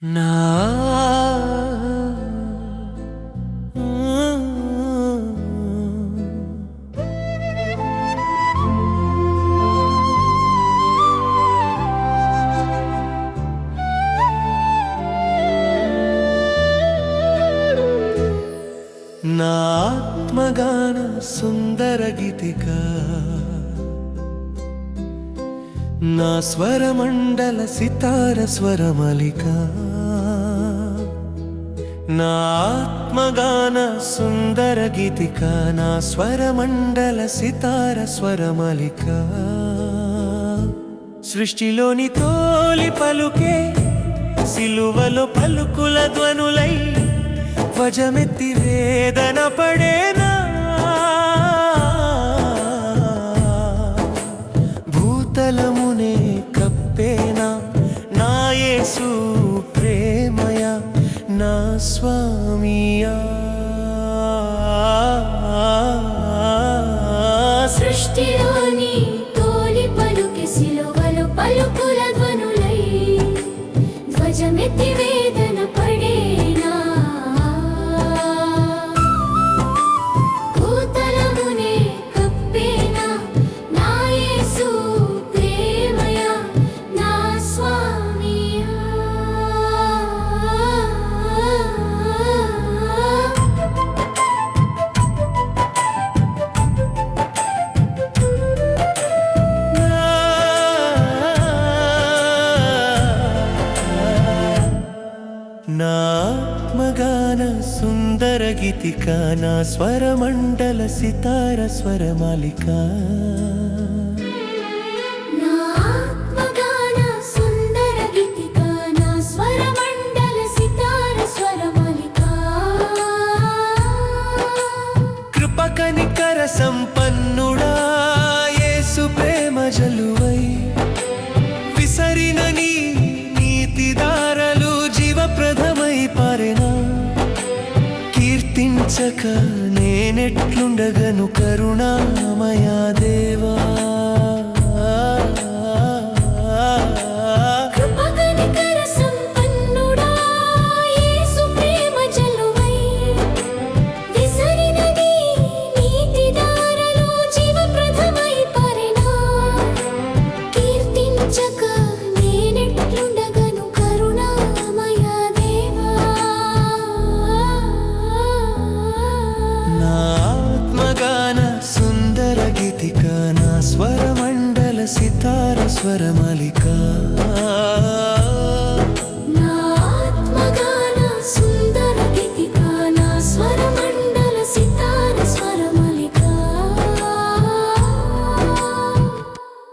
నా ఆత్మగాన సుందర గీతిక నా స్వరమండల సితార స్వరమలిక నా ఆత్మగాన సుందర గీతిక నా స్వరమండల సితార స్వరమలిక సృష్టిలోని తోలి పలుకే సిలువలో పలుకుల ధ్వనులై వజమెత్తి వేదన పడేనా భూతలమునే కప్పేనా నా యేసు ప్రేమయ నా స్వామియా సృష్టిలోని తోలి పలుకి సిలువలో పలుకుల ధ్వనులై ధ్వజమెత్తి వేదన పడేనా భూతలమునే కప్పేనా నా యేసు ప్రేమయ నా స్వామియా నా ఆత్మగాన సుందర గీతిక నా స్వరమండల సితార స్వరమాలిక నా ఆత్మగాన సుందర గీతిక నా స్వరమండల సితార స్వరమాలిక కృప కనికర సంపన్నుడా యేసు ప్రేమ జలువై విసరిన నీ నీతి దారలు జీవప్రదమై పారెనా కీర్తించక నేనెట్లుండగను కరుణామయా దేవా కృప కనికర సంపన్నుడా యేసు ప్రేమ జలువై విసరిన నీ నీతి దారలు జీవప్రదమై పారెనా కీర్తించక నేనెట్లుండగను కరుణామయా దేవా నా ఆత్మగాన సుందర గీతిక నా స్వరమండల సితార స్వరమాలిక